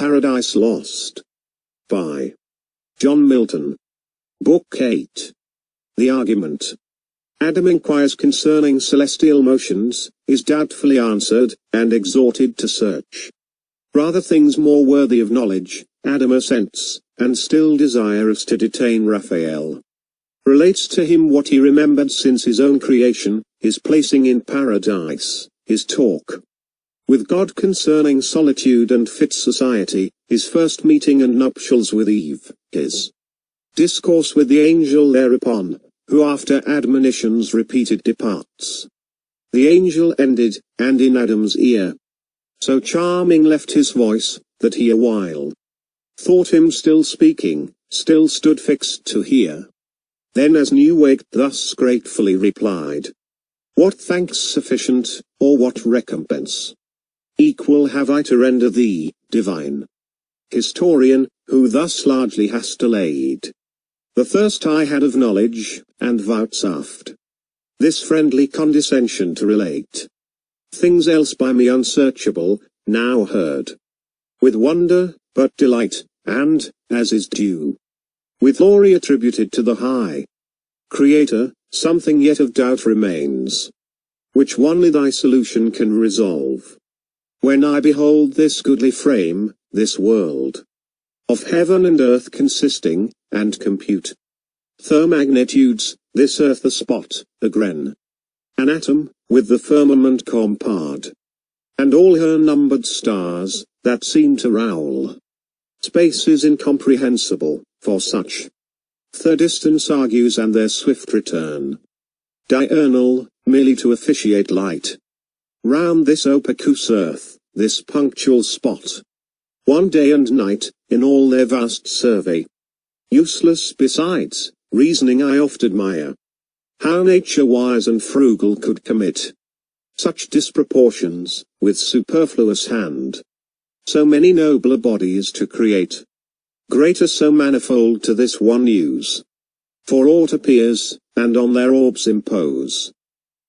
Paradise Lost. By John Milton. Book 8. The Argument. Adam inquires concerning celestial motions, is doubtfully answered, and exhorted to search. Rather things more worthy of knowledge, Adam assents, and still desires to detain Raphael. Relates to him what he remembered since his own creation, his placing in paradise, his talk with God concerning solitude and fit society, his first meeting and nuptials with Eve, his discourse with the angel thereupon, who after admonitions repeated departs. The angel ended, and in Adam's ear so charming left his voice, that he awhile thought him still speaking, still stood fixed to hear. Then as new waked thus gratefully replied, "What thanks sufficient, or what recompense equal have I to render thee, divine historian, who thus largely hast allayed the thirst I had of knowledge, and vouchsafed this friendly condescension to relate things else by me unsearchable, now heard with wonder, but delight, and, as is due, with glory attributed to the high Creator. Something yet of doubt remains, which only thy solution can resolve. When I behold this goodly frame, this world of heaven and earth consisting, and compute their magnitudes, this earth a spot, a grain, an atom, with the firmament compared, and all her numbered stars, that seem to rowl. Space is incomprehensible, for such their distance argues and their swift return diurnal, merely to officiate light round this opacous earth, this punctual spot, one day and night, in all their vast survey. Useless besides, reasoning I oft admire, how nature wise and frugal could commit such disproportions, with superfluous hand, so many nobler bodies to create, greater so manifold to this one use. For aught appears, and on their orbs impose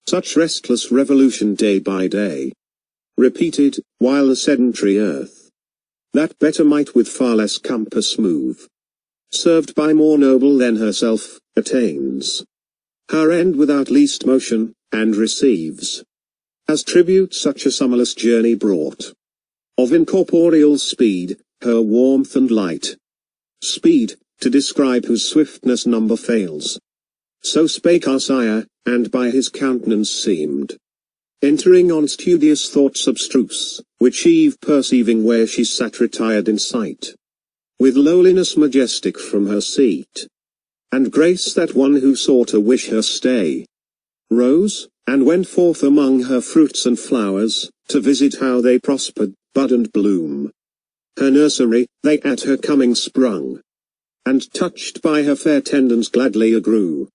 such restless revolution day by day, repeated, while the sedentary earth, that better might with far less compass move, served by more noble than herself, attains her end without least motion, and receives as tribute such a summerless journey brought of incorporeal speed, her warmth and light. Speed, to describe whose swiftness number fails. So spake our sire, and by his countenance seemed entering on studious thoughts abstruse, which Eve perceiving where she sat retired in sight, with lowliness majestic from her seat, and grace that one who sought to wish her stay, rose, and went forth among her fruits and flowers, to visit how they prospered, bud and bloom. Her nursery, they at her coming sprung, and touched by her fair tendons gladly agrew.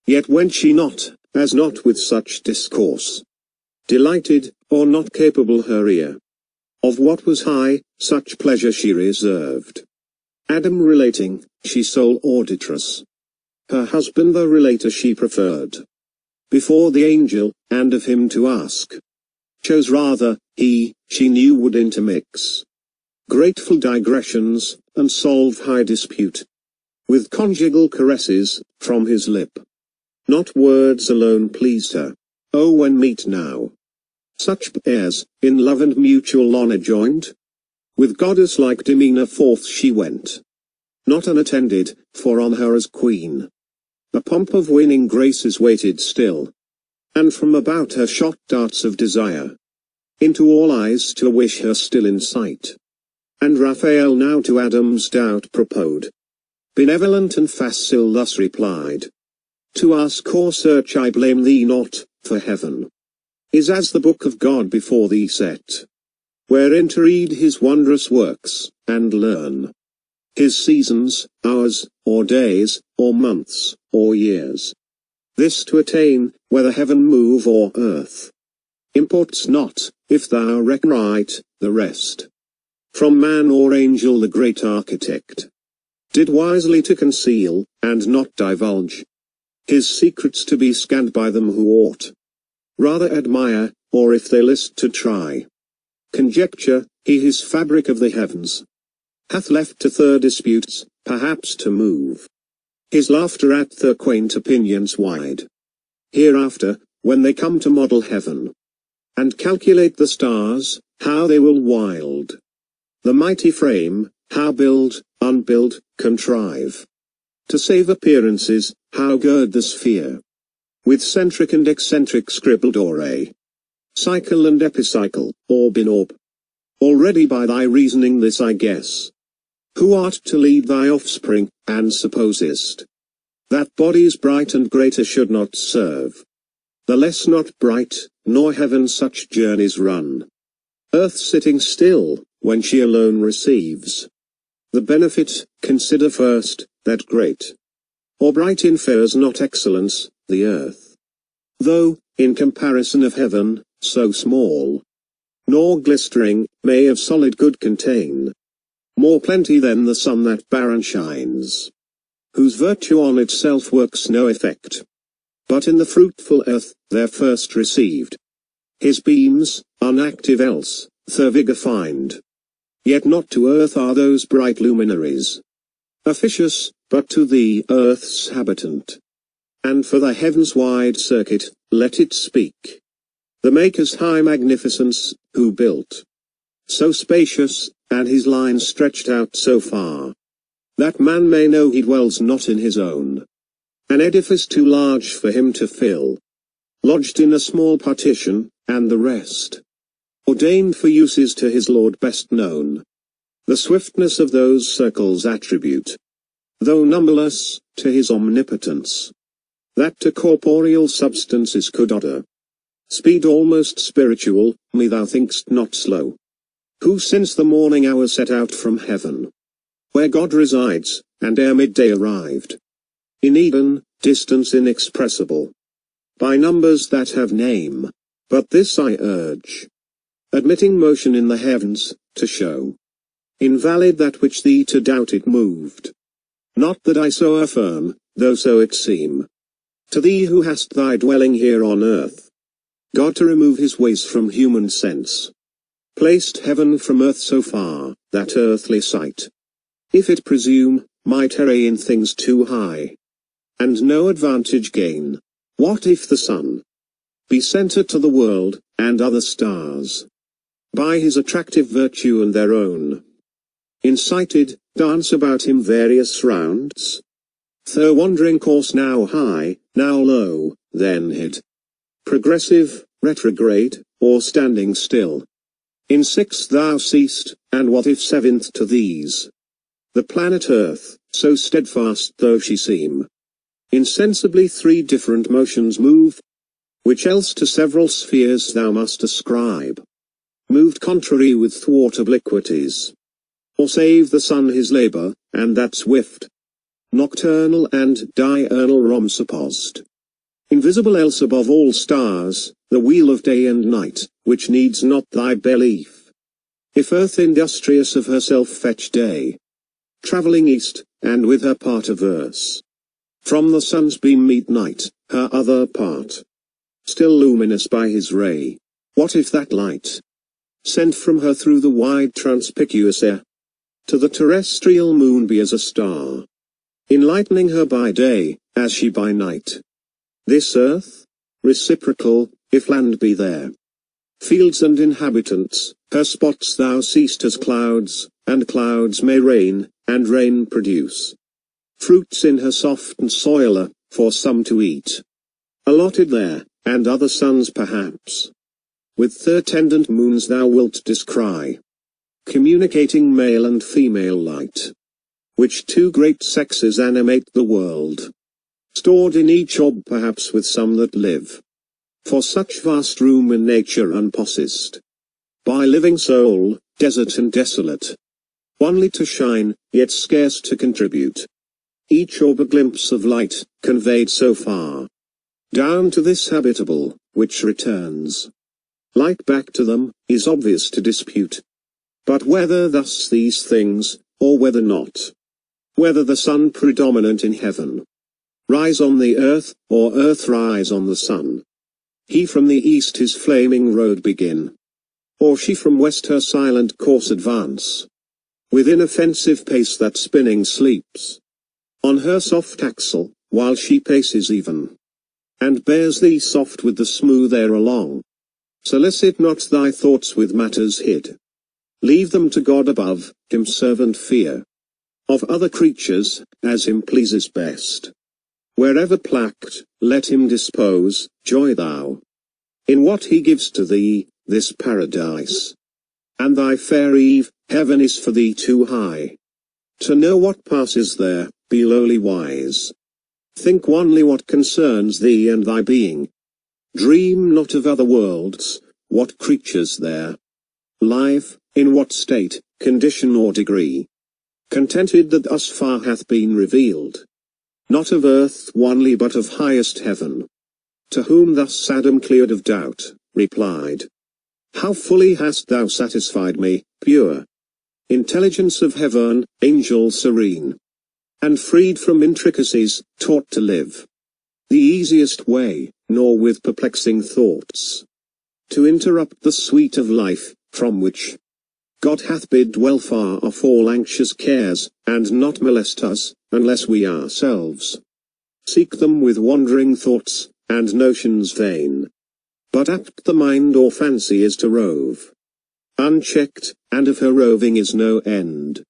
Yet went she not, as not with such discourse delighted, or not capable her ear of what was high, such pleasure she reserved Adam relating, she sole auditress. Her husband the relator she preferred before the angel, and of him to ask chose rather, he, she knew would intermix grateful digressions, and solve high dispute with conjugal caresses, from his lip. Not words alone pleased her. Oh, when meet now such pairs, in love and mutual honour joined, with goddess-like demeanour forth she went, not unattended, for on her as queen a pomp of winning graces waited still, and from about her shot darts of desire into all eyes to wish her still in sight. And Raphael now to Adam's doubt proposed, benevolent and facile thus replied, to ask or search I blame thee not, for heaven is as the book of God before thee set, wherein to read his wondrous works, and learn his seasons, hours, or days, or months, or years. This to attain, whether heaven move or earth, imports not, if thou reckon right, the rest. From man or angel the great architect did wisely to conceal, and not divulge his secrets to be scanned by them who ought rather admire, or if they list to try conjecture, he his fabric of the heavens hath left to their disputes, perhaps to move his laughter at their quaint opinions wide. Hereafter, when they come to model heaven, and calculate the stars, how they will wild the mighty frame, how build, unbuild, contrive to save appearances, how gird the sphere with centric and eccentric scribbled array, cycle and epicycle, orb in orb. Already by thy reasoning this I guess, who art to lead thy offspring, and supposest that bodies bright and greater should not serve the less not bright, nor heaven such journeys run, earth sitting still, when she alone receives the benefit. Consider first, that great or bright infers not excellence, the earth, though, in comparison of heaven, so small, nor glistering, may of solid good contain more plenty than the sun that barren shines, whose virtue on itself works no effect, but in the fruitful earth, there first received his beams, unactive else, their vigor find. Yet not to earth are those bright luminaries officious, but to the earth's habitant. And for the heaven's wide circuit, let it speak the Maker's high magnificence, who built so spacious, and his line stretched out so far, that man may know he dwells not in his own an edifice too large for him to fill, lodged in a small partition, and the rest ordained for uses to his Lord best known. The swiftness of those circles attribute, though numberless, to his omnipotence, that to corporeal substances could utter speed almost spiritual, me thou think'st not slow, who since the morning hour set out from heaven, where God resides, and ere midday arrived, in Eden, distance inexpressible by numbers that have name. But this I urge, admitting motion in the heavens, to show invalid that which thee to doubt it moved. Not that I so affirm, though so it seem to thee who hast thy dwelling here on earth, God to remove his ways from human sense, placed heaven from earth so far, that earthly sight, if it presume, might array in things too high, and no advantage gain. What if the sun be center to the world, and other stars, by his attractive virtue and their own incited, dance about him various rounds? Their wandering course now high, now low, then hid, progressive, retrograde, or standing still. In sixth thou seest, and what if seventh to these? The planet Earth, so steadfast though she seem, insensibly three different motions move, which else to several spheres thou must ascribe, moved contrary with thwart obliquities, or save the sun his labour, and that swift, nocturnal and diurnal rom supposed, invisible else above all stars, the wheel of day and night, which needs not thy belief. If earth industrious of herself fetch day, travelling east, and with her part averse from the sun's beam meet night, her other part still luminous by his ray, what if that light, sent from her through the wide transpicuous air, to the terrestrial moon be as a star, enlightening her by day, as she by night? This earth, reciprocal, if land be there, fields and inhabitants, her spots thou seest as clouds, and clouds may rain, and rain produce fruits in her soft and soiler, for some to eat, allotted there, and other suns perhaps, with their tendant moons thou wilt descry, communicating male and female light, which two great sexes animate the world, stored in each orb perhaps with some that live, for such vast room in nature unpossessed by living soul, desert and desolate, only to shine, yet scarce to contribute, each orb a glimpse of light, conveyed so far down to this habitable, which returns light back to them, is obvious to dispute. But whether thus these things, or whether not, whether the sun predominant in heaven rise on the earth, or earth rise on the sun, he from the east his flaming road begin, or she from west her silent course advance, with inoffensive pace that spinning sleeps on her soft axle, while she paces even, and bears thee soft with the smooth air along. Solicit not thy thoughts with matters hid. Leave them to God above, him serve and fear. Of other creatures, as him pleases best. Wherever placked, let him dispose, joy thou in what he gives to thee, this paradise. And thy fair Eve, heaven is for thee too high to know what passes there, be lowly wise. Think only what concerns thee and thy being. Dream not of other worlds, what creatures there live, in what state, condition or degree. Contented that thus far hath been revealed, not of earth only but of highest heaven. To whom thus Adam, cleared of doubt, replied, How fully hast thou satisfied me, pure intelligence of heaven, angel serene, and freed from intricacies, taught to live the easiest way, nor with perplexing thoughts to interrupt the sweet of life, from which God hath bid dwell far off all anxious cares, and not molest us, unless we ourselves seek them with wandering thoughts, and notions vain. But apt the mind or fancy is to rove, unchecked, and of her roving is no end.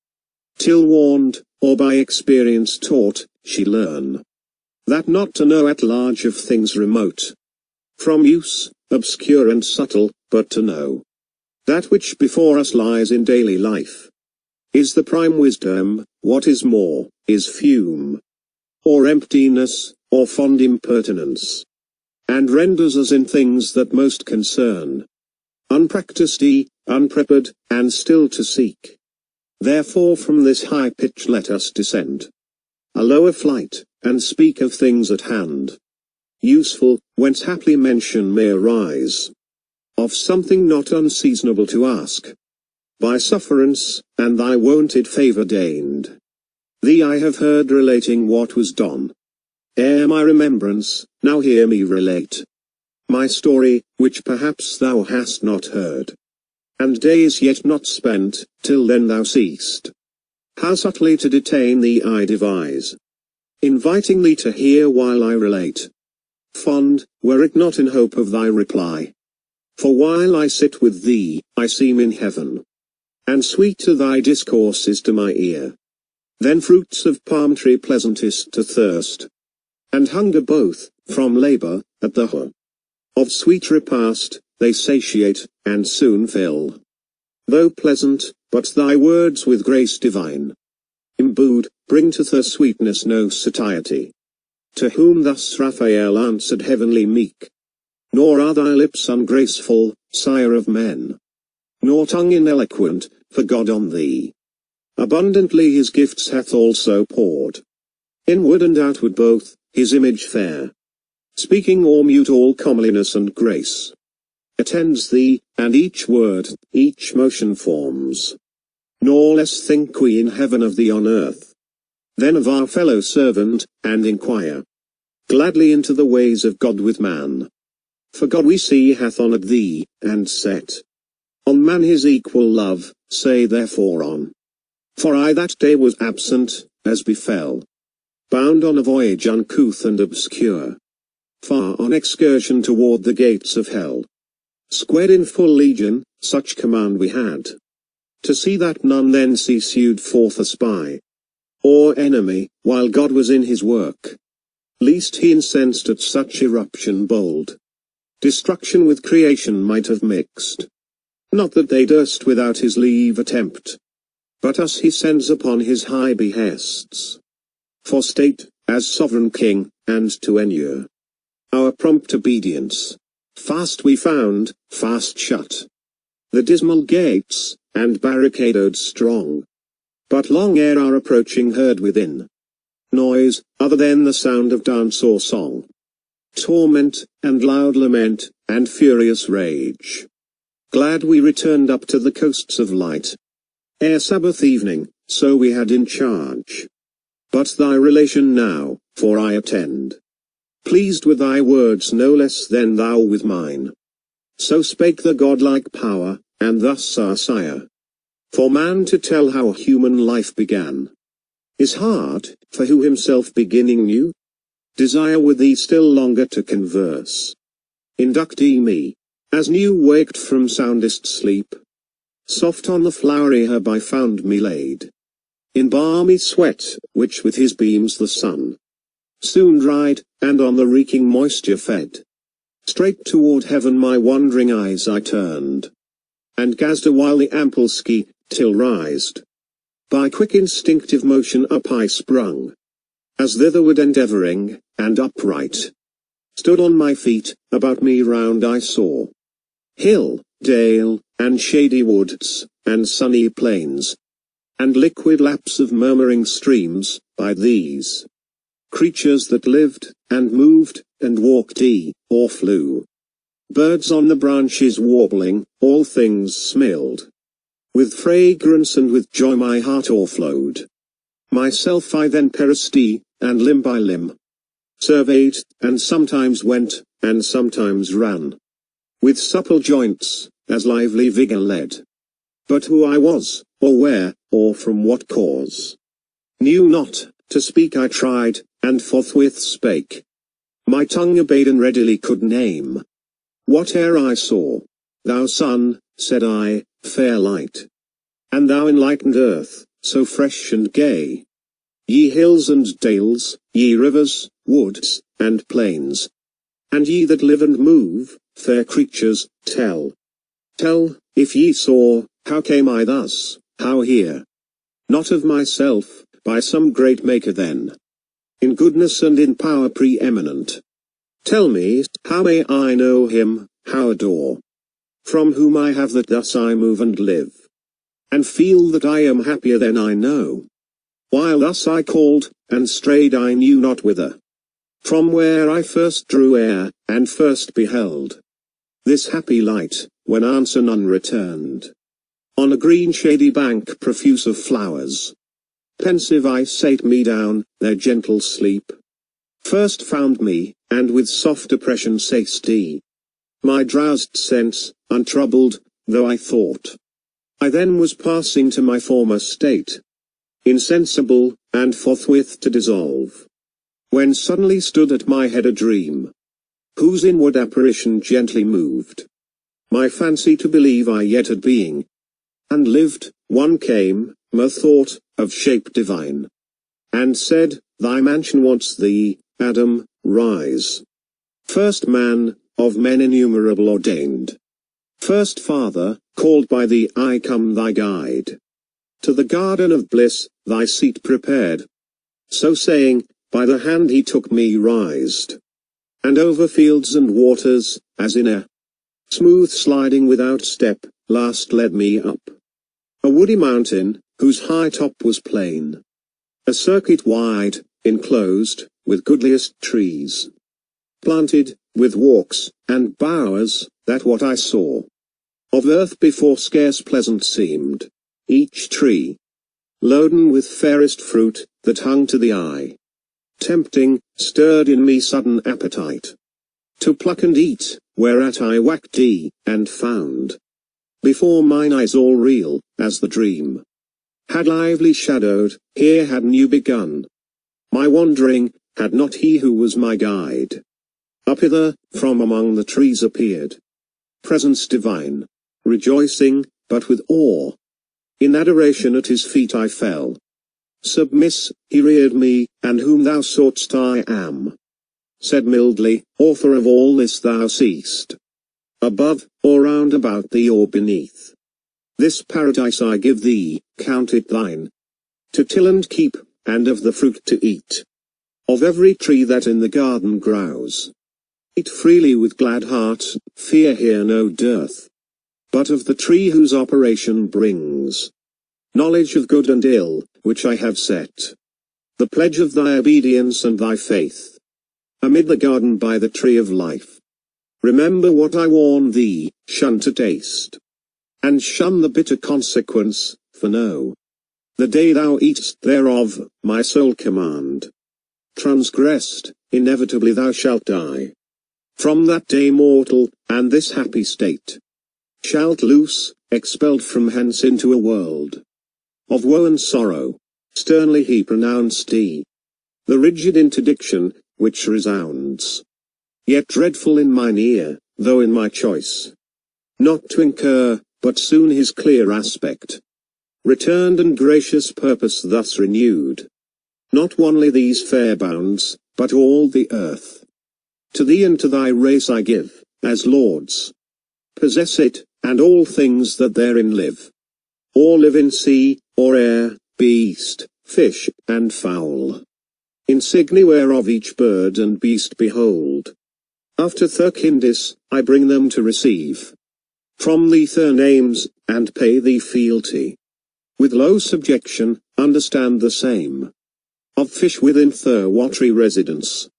Till warned, or by experience taught, she learn that not to know at large of things remote from use, obscure and subtle, but to know that which before us lies in daily life is the prime wisdom. What is more, is fume, or emptiness, or fond impertinence, and renders us in things that most concern unpractised, unprepared, and still to seek. Therefore from this high pitch let us descend a lower flight, and speak of things at hand, useful, whence haply mention may arise of something not unseasonable to ask. By sufferance, and thy wonted favour deigned, thee I have heard relating what was done ere my remembrance. Now hear me relate my story, which perhaps thou hast not heard, and days yet not spent, till then thou seest how subtly to detain thee I devise, inviting thee to hear while I relate. Fond, were it not in hope of thy reply, for while I sit with thee, I seem in heaven, and sweet to thy discourse is to my ear. Then fruits of palm tree pleasantest to thirst and hunger both, from labour, at the hour of sweet repast, they satiate, and soon fill. Though pleasant, but thy words with grace divine imbued, bring to their sweetness no satiety. To whom thus Raphael answered heavenly meek, Nor are thy lips ungraceful, sire of men, nor tongue ineloquent, for God on thee abundantly his gifts hath also poured, inward and outward both, his image fair, speaking or mute all comeliness and grace attends thee, and each word, each motion forms. Nor less think we in heaven of thee on earth, than of our fellow servant, and inquire gladly into the ways of God with man. For God we see hath honoured thee, and set on man his equal love, say therefore on. For I that day was absent, as befell, bound on a voyage uncouth and obscure, far on excursion toward the gates of hell. Squared in full legion, such command we had, to see that none thence issued forth a spy, or enemy, while God was in his work, least he incensed at such eruption bold. Destruction with creation might have mixed. Not that they durst without his leave attempt, but us he sends upon his high behests, for state, as sovereign king, and to enure our prompt obedience. Fast we found, fast shut the dismal gates, and barricaded strong. But long ere our approaching heard within noise, other than the sound of dance or song, torment, and loud lament, and furious rage. Glad we returned up to the coasts of light, ere Sabbath evening, so we had in charge. But thy relation now, for I attend, pleased with thy words no less than thou with mine. So spake the godlike power, and thus our sire For man to tell how human life began is hard, for who himself beginning knew? Desire with thee still longer to converse. Inductee me, as new waked from soundest sleep. Soft on the flowery herb I found me laid, in balmy sweat, which with his beams the sun soon dried, and on the reeking moisture fed. Straight toward heaven my wandering eyes I turned, and gazed awhile the ample ski, till rised by quick instinctive motion up I sprung, as thitherward endeavoring, and upright stood on my feet. About me round I saw hill, dale, and shady woods, and sunny plains, and liquid laps of murmuring streams. By these creatures that lived, and moved, and walked or flew, birds on the branches warbling, all things smelled with fragrance, and with joy my heart o'erflowed. Myself I then perused, and limb by limb surveyed, and sometimes went, and sometimes ran, with supple joints, as lively vigor led. But who I was, or where, or from what cause, knew not. To speak I tried, and forthwith spake. My tongue obeyed and readily could name whate'er I saw. Thou sun, said I, fair light, and thou enlightened earth, so fresh and gay. Ye hills and dales, ye rivers, woods, and plains, and ye that live and move, fair creatures, tell, if ye saw, how came I thus, how here? Not of myself, by some great Maker then, in goodness and in power preeminent. Tell me, how may I know him, how adore, from whom I have that thus I move and live, and feel that I am happier than I know? While thus I called, and strayed I knew not whither, from where I first drew air, and first beheld this happy light, when answer none returned. On a green shady bank profuse of flowers, pensive I sate me down, their gentle sleep first found me, and with soft oppression sate my drowsed sense, untroubled, though I thought I then was passing to my former state, insensible, and forthwith to dissolve, when suddenly stood at my head a dream, whose inward apparition gently moved my fancy to believe I yet had being, and lived. One came, methought, of shape divine, and said, Thy mansion wants thee, Adam, rise. First man, of men innumerable ordained, first father, called by thee I come thy guide, to the garden of bliss, thy seat prepared. So saying, by the hand he took me rised, and over fields and waters, as in a smooth sliding without step, last led me up a woody mountain, whose high top was plain, a circuit wide, enclosed with goodliest trees, planted with walks and bowers, that what I saw of earth before scarce pleasant seemed, each tree loaden with fairest fruit, that hung to the eye, tempting, stirred in me sudden appetite to pluck and eat, whereat I whacked and found before mine eyes all real, as the dream had lively shadowed. Here had new begun my wandering, had not he who was my guide up hither, from among the trees appeared, presence divine, rejoicing, but with awe. In adoration at his feet I fell. Submiss, he reared me, and whom thou sought'st I am. Said mildly, author of all this thou seest, above, or round about thee or beneath. This paradise I give thee, count it thine, to till and keep, and of the fruit to eat. Of every tree that in the garden grows, eat freely with glad heart, fear here no dearth. But of the tree whose operation brings knowledge of good and ill, which I have set, the pledge of thy obedience and thy faith, amid the garden by the tree of life. Remember what I warn thee, shun to taste, and shun the bitter consequence, for know, the day thou eatest thereof, my sole command transgressed, inevitably thou shalt die. From that day mortal, and this happy state, shalt loose, expelled from hence into a world of woe and sorrow. Sternly he pronounced the rigid interdiction, which resounds, yet dreadful in mine ear, though in my choice not to incur, but soon his clear aspect returned and gracious purpose thus renewed. Not only these fair bounds, but all the earth to thee and to thy race I give, as lords. Possess it, and all things that therein live, or live in sea, or air, beast, fish, and fowl. Insignia whereof each bird and beast behold. After their kindis, I bring them to receive from thee their names, and pay thee fealty. With low subjection, understand the same of fish within their watery residence.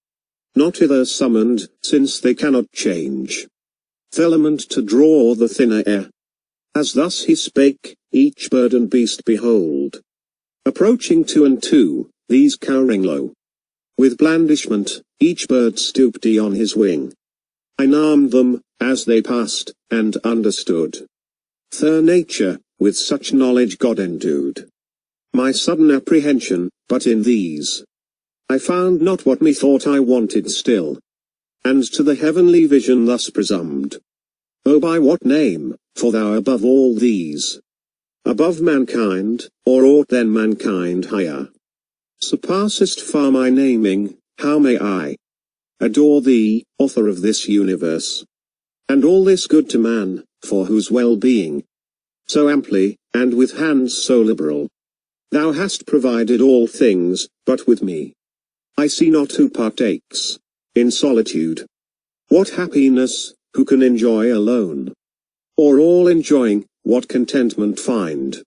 Not hither summoned, since they cannot change th' element to draw the thinner air. As thus he spake, each bird and beast behold, approaching two and two, these cowering low. With blandishment, each bird stooped on his wing. I named them, as they passed, and understood their nature, with such knowledge God endued my sudden apprehension, but in these I found not what methought I wanted still, and to the heavenly vision thus presumed. O by what name, for thou above all these, above mankind, or aught than mankind higher, surpassest far my naming, how may I adore thee, author of this universe, and all this good to man, for whose well-being so amply, and with hands so liberal, thou hast provided all things, but with me I see not who partakes in solitude. What happiness, who can enjoy alone? Or all enjoying, what contentment find?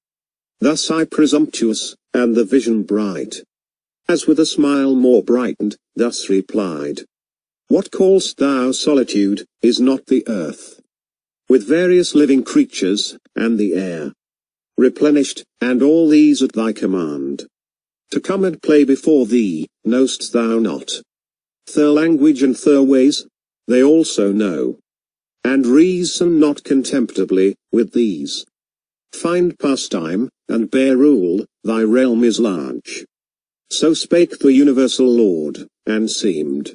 Thus I presumptuous, and the vision bright, as with a smile more brightened, thus replied. What call'st thou solitude, is not the earth, with various living creatures, and the air replenished, and all these at thy command, to come and play before thee, know'st thou not their language and their ways? They also know, and reason not contemptibly, with these. Find pastime, and bear rule, thy realm is large. So spake the universal Lord, and seemed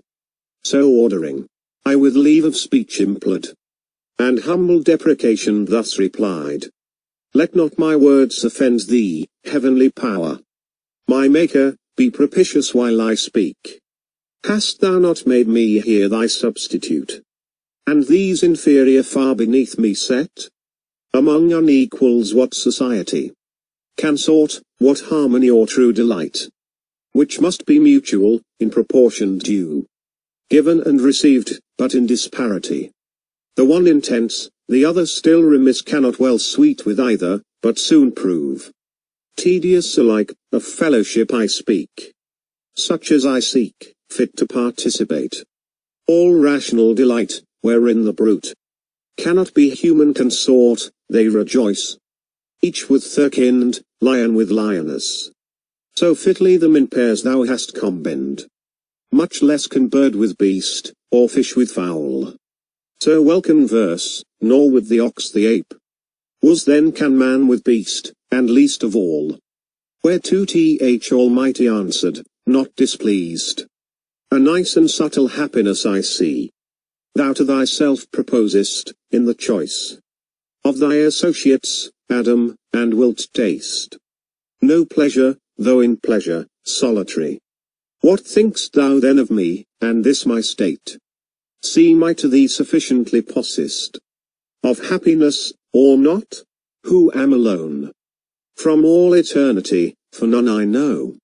so ordering. I with leave of speech implored, and humble deprecation thus replied. Let not my words offend thee, heavenly power. My Maker, be propitious while I speak. Hast thou not made me here thy substitute, and these inferior far beneath me set? Among unequals what society can sort, what harmony or true delight, which must be mutual, in proportion due, given and received, but in disparity. The one intense, the other still remiss cannot well sweet with either, but soon prove tedious alike. Of fellowship I speak, such as I seek, fit to participate. All rational delight, wherein the brute cannot be human consort, they rejoice, each with their kind, lion with lioness. So fitly them in pairs thou hast combined. Much less can bird with beast, or fish with fowl. So well converse, nor with the ox the ape. Was then can man with beast, and least of all. Whereto th Almighty answered, not displeased. A nice and subtle happiness I see. Thou to thyself proposest, in the choice of thy associates, Adam, and wilt taste no pleasure, though in pleasure, solitary. What think'st thou then of me, and this my state? Seem I to thee sufficiently possessed of happiness, or not? Who am alone from all eternity, for none I know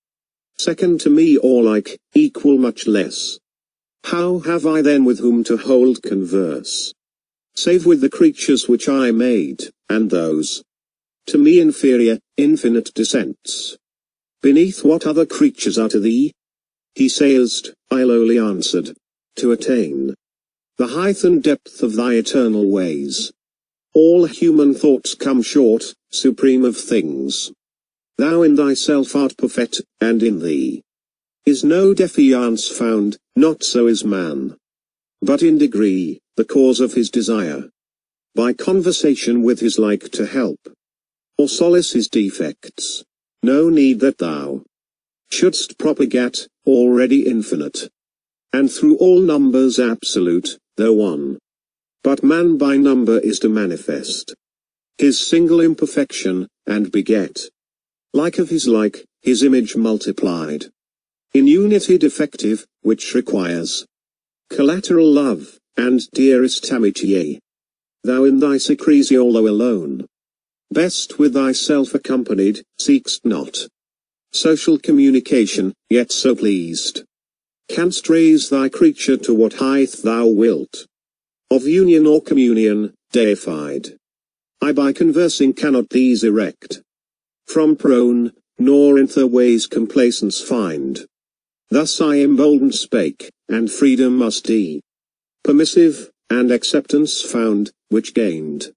second to me or like, equal much less. How have I then with whom to hold converse, save with the creatures which I made, and those to me inferior, infinite descents? Beneath what other creatures are to thee? He sayest, I lowly answered, to attain the height and depth of thy eternal ways. All human thoughts come short, supreme of things. Thou in thyself art perfect, and in thee is no defiance found, not so is man, but in degree, the cause of his desire. by conversation with his like to help, or solace his defects. No need that thou shouldst propagate, already infinite, and through all numbers absolute, though one. But man by number is to manifest his single imperfection, and beget like of his like, his image multiplied, in unity defective, which requires collateral love, and dearest amitié. Thou in thy secrecy, although alone, best with thyself accompanied, seek'st not social communication, yet so pleased canst raise thy creature to what height thou wilt, of union or communion, deified. I by conversing cannot these erect from prone, nor in their ways complacence find. Thus I emboldened spake, and freedom must be permissive, and acceptance found, which gained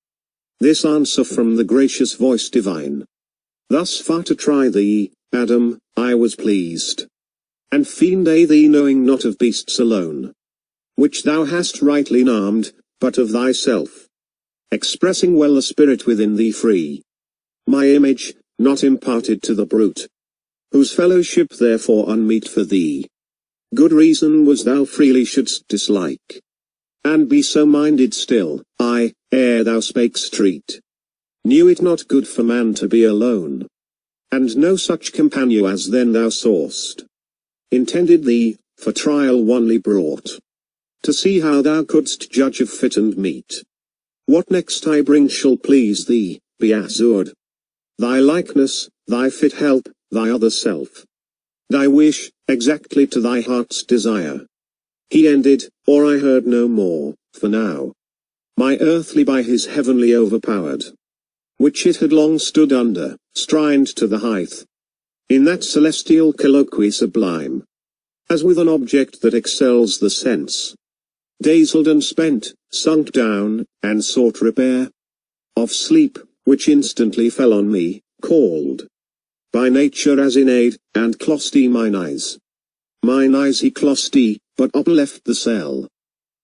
this answer from the gracious voice divine. Thus far to try thee, Adam, I was pleased, and feigned thee knowing not of beasts alone, which thou hast rightly named, but of thyself, expressing well the spirit within thee free, my image, not imparted to the brute, whose fellowship therefore unmeet for thee. Good reason was thou freely shouldst dislike, and be so minded still. I, ere thou spakest treat, knew it not good for man to be alone, and no such companion as then thou saw'st intended thee, for trial only brought, to see how thou couldst judge of fit and meet. What next I bring shall please thee, be assured. Thy likeness, thy fit help, thy other self, thy wish, exactly to thy heart's desire. He ended, or I heard no more, for now my earthly by his heavenly overpowered, which it had long stood under, strined to the height, in that celestial colloquy sublime, as with an object that excels the sense, dazzled and spent, sunk down, and sought repair of sleep, which instantly fell on me, called by nature as in aid, and closed mine eyes. Mine eyes he closed, but upleft the cell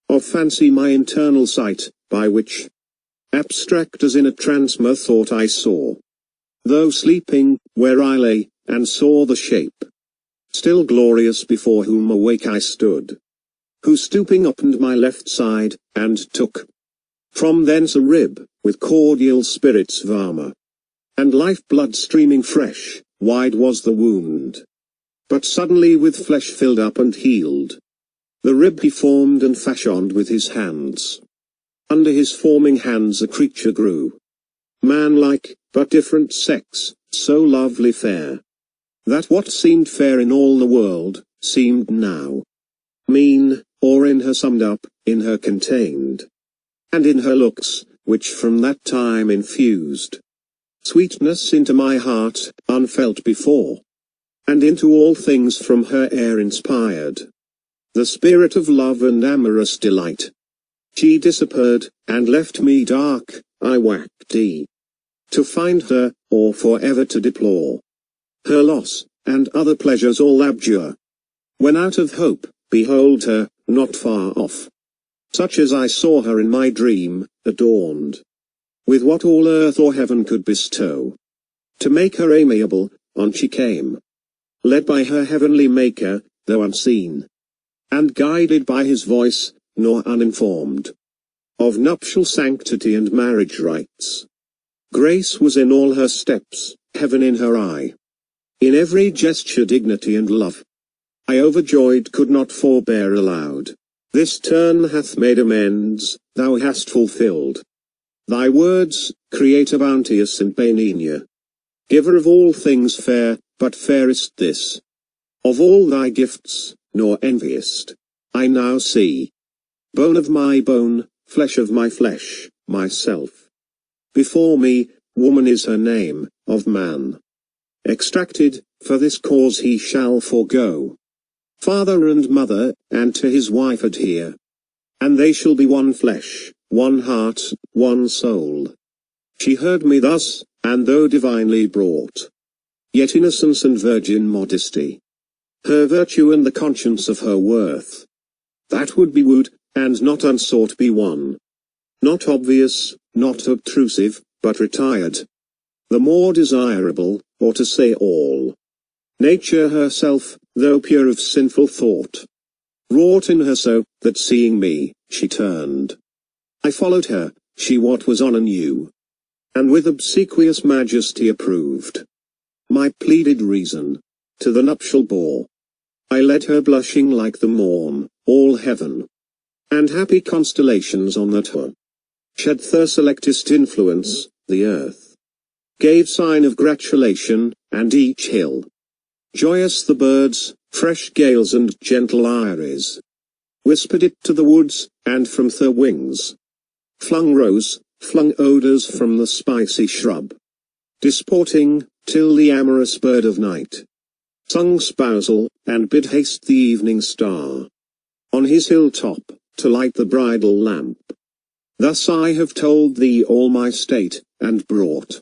of fancy my internal sight, by which, abstract as in a trance, methought I saw, though sleeping, where I lay, and saw the shape, still glorious before whom awake I stood, who stooping opened my left side, and took from thence a rib, with cordial spirits varma, and life-blood streaming fresh. Wide was the wound, but suddenly with flesh filled up and healed. The rib he formed and fashioned with his hands. Under his forming hands a creature grew, man-like, but different sex, so lovely fair, that what seemed fair in all the world, seemed now mean, or in her summed up, in her contained, and in her looks, which from that time infused sweetness into my heart, unfelt before, and into all things from her air inspired the spirit of love and amorous delight. She disappeared, and left me dark, I whacked to find her, or for ever to deplore her loss, and other pleasures all abjure. When out of hope, behold her, not far off, such as I saw her in my dream, adorned with what all earth or heaven could bestow. To make her amiable, on she came, led by her heavenly Maker, though unseen, and guided by his voice, nor uninformed of nuptial sanctity and marriage rites. Grace was in all her steps, heaven in her eye, in every gesture dignity and love. I overjoyed could not forbear aloud. This turn hath made amends, thou hast fulfilled thy words, Creator bounteous and benigne, giver of all things fair, but fairest this of all thy gifts, nor enviest. I now see, bone of my bone, flesh of my flesh, myself. Before me, woman is her name, of man extracted, for this cause he shall forego father and mother, and to his wife adhere, and they shall be one flesh, one heart, one soul. She heard me thus, and though divinely brought, yet innocence and virgin modesty, her virtue and the conscience of her worth, that would be wooed, and not unsought be won, not obvious, not obtrusive, but retired. The more desirable, or to say all. Nature herself, though pure of sinful thought, wrought in her so, that seeing me, she turned. I followed her, she what was on anew, and with obsequious majesty approved my pleaded reason, to the nuptial bore. I led her blushing like the morn, all heaven, and happy constellations on that her shed their selectest influence, the earth gave sign of gratulation, and each hill, joyous the birds, fresh gales and gentle iris, whispered it to the woods, and from their wings flung odours from the spicy shrub, disporting, till the amorous bird of night sung spousal, and bid haste the evening star on his hill-top, to light the bridal lamp. Thus I have told thee all my state, and brought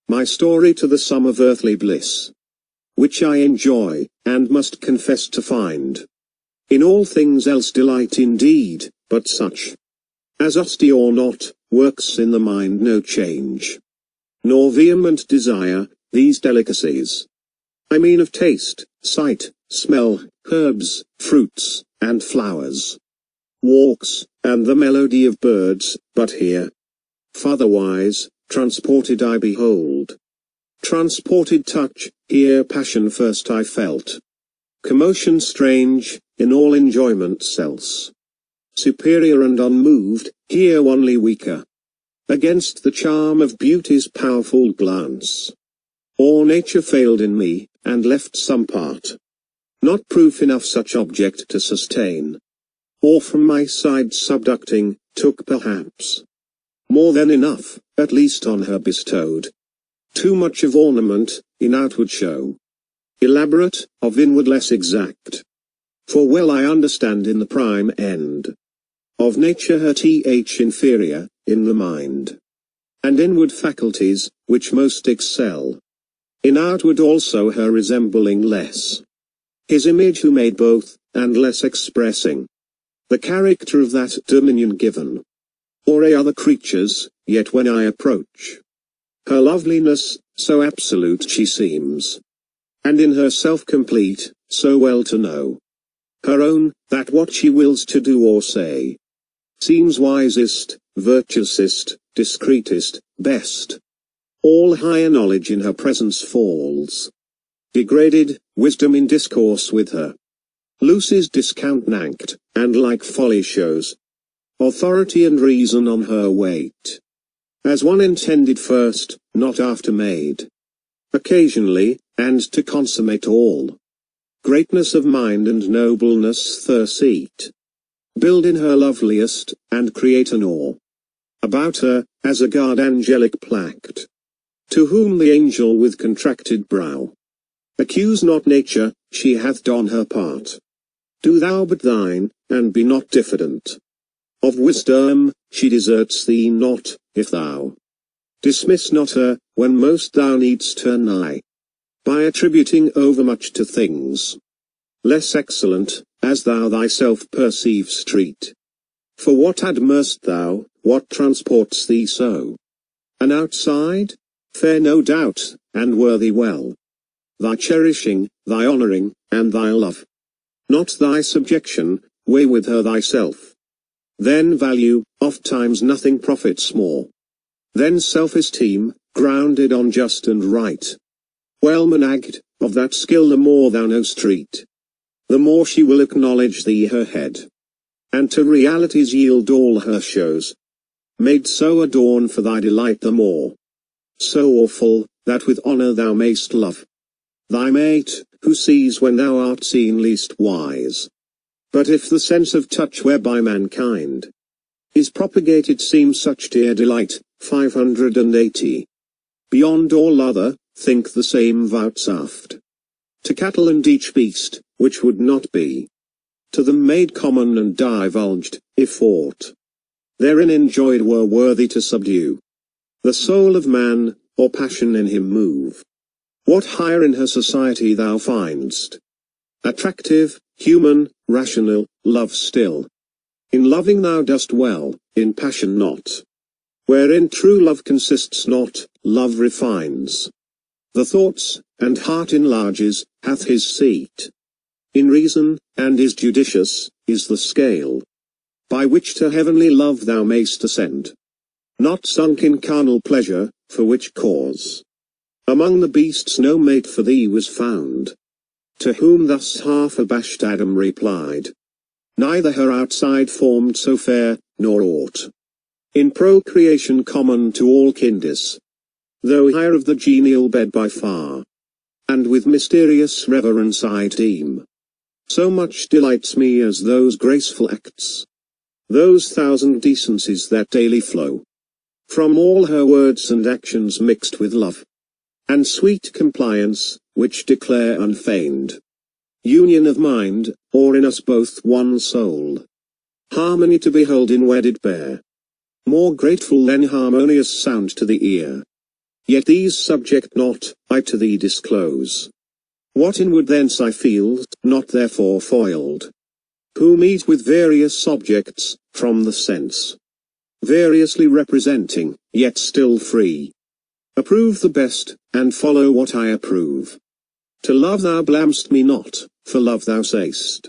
my story to the sum of earthly bliss, which I enjoy, and must confess to find in all things else delight indeed, but such as usty or not, works in the mind no change, nor vehement desire, these delicacies. I mean of taste, sight, smell, herbs, fruits, and flowers, walks, and the melody of birds, but here, fartherwise, transported I behold. Transported touch, here passion first I felt. Commotion strange, in all enjoyments else. Superior and unmoved, here only weaker, against the charm of beauty's powerful glance. All nature failed in me, and left some part not proof enough such object to sustain, or from my side subducting, took perhaps more than enough, at least on her bestowed. Too much of ornament, in outward show, elaborate, of inward less exact. For well I understand in the prime end of nature her inferior, in the mind, and inward faculties, which most excel. In outward also her resembling less his image who made both, and less expressing the character of that dominion given, or a other creatures, yet when I approach her loveliness, so absolute she seems, and in herself complete, so well to know her own, that what she wills to do or say seems wisest, virtuousest, discreetest, best. All higher knowledge in her presence falls. Degraded, wisdom in discourse with her loses discountenanced, and like folly shows authority and reason on her weight, as one intended first, not after made, occasionally, and to consummate all. Greatness of mind and nobleness their seat. Build in her loveliest, and create an awe about her, as a guard angelic placked, to whom the angel with contracted brow accuse not nature, she hath done her part. Do thou but thine, and be not diffident of wisdom, she deserts thee not, if thou dismiss not her, when most thou needst her nigh, by attributing overmuch to things less excellent, as thou thyself perceiv'st treat. For what admirest thou, what transports thee so? An outside? Fair no doubt, and worthy well. Thy cherishing, thy honouring, and thy love. Not thy subjection, weigh with her thyself. Then value, oft times nothing profits more. Then self-esteem, grounded on just and right. Well managed, of that skill the more thou know'st treat, the more she will acknowledge thee her head, and to realities yield all her shows, made so adorn for thy delight the more. So awful, that with honour thou mayst love thy mate, who sees when thou art seen least wise. But if the sense of touch whereby mankind is propagated seems such dear delight, 580. Beyond all other, think the same vouchsafed to cattle and each beast, which would not be to them made common and divulged, if aught therein enjoyed were worthy to subdue the soul of man, or passion in him move. What higher in her society thou find'st attractive, human, rational, love still. In loving thou dost well, in passion not. Wherein true love consists not, love refines the thoughts, and heart enlarges, hath his seat in reason, and is judicious, is the scale by which to heavenly love thou mayst ascend. Not sunk in carnal pleasure, for which cause among the beasts no mate for thee was found. To whom thus half abashed Adam replied, neither her outside formed so fair, nor aught in procreation common to all kindes, though higher of the genial bed by far, and with mysterious reverence I deem, so much delights me as those graceful acts, those thousand decencies that daily flow from all her words and actions mixed with love, and sweet compliance, which declare unfeigned union of mind, or in us both one soul, harmony to behold in wedded pair, more grateful than harmonious sound to the ear. Yet these subject not, I to thee disclose what inward thence I feel, not therefore foiled, who meet with various objects, from the sense, variously representing, yet still free. Approve the best, and follow what I approve. To love thou blamest me not, for love thou say'st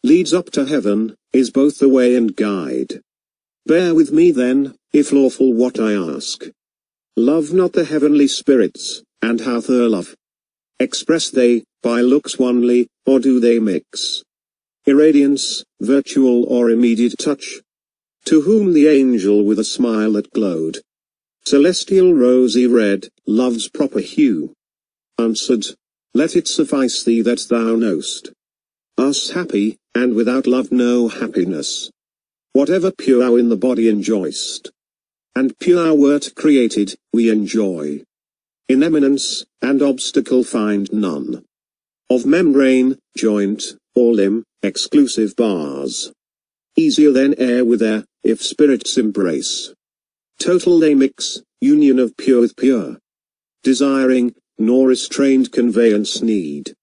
leads up to heaven, is both the way and guide. Bear with me then, if lawful what I ask. Love not the heavenly spirits, and how their love express they, by looks only, or do they mix irradiance, virtual or immediate touch? To whom the angel with a smile that glowed, celestial rosy red, love's proper hue, answered, let it suffice thee that thou know'st us happy, and without love no happiness. Whatever pure thou in the body enjoy'st, and pure wert created, we enjoy. In eminence, and obstacle find none. Of membrane, joint, or limb, exclusive bars. Easier than air with air, if spirits embrace. Total they mix, union of pure with pure. Desiring, nor restrained conveyance need.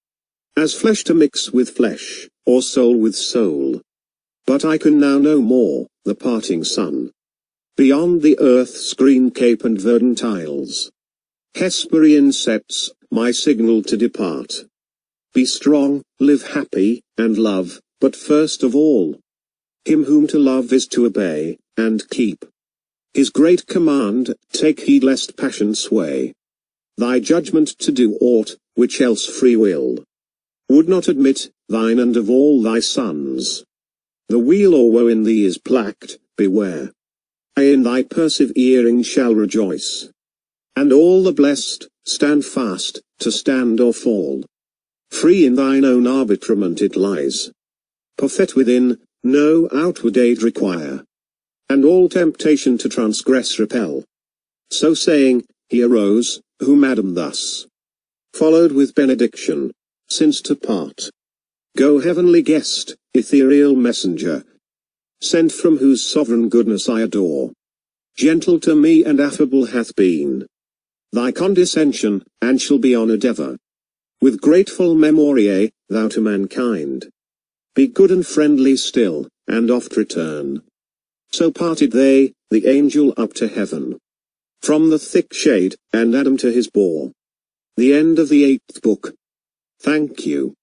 As flesh to mix with flesh, or soul with soul. But I can now no more, the parting sun. Beyond the earth's green cape and verdant isles, Hesperian sets, my signal to depart. Be strong, live happy, and love, but first of all, him whom to love is to obey, and keep his great command, take heed lest passion sway thy judgment to do aught, which else free will would not admit, thine and of all thy sons. The weal or woe in thee is placked, beware. I in thy persevering shall rejoice. And all the blessed, stand fast, to stand or fall. Free in thine own arbitrament it lies. Perfect within, no outward aid require. And all temptation to transgress repel. So saying, he arose, who madam thus followed with benediction, since to part. Go heavenly guest, ethereal messenger, sent from whose sovereign goodness I adore. Gentle to me and affable hath been thy condescension, and shall be honored ever. With grateful memoriae, thou to mankind be good and friendly still, and oft return. So parted they, the angel up to heaven, from the thick shade, and Adam to his boar. The end of the 8th book. Thank you.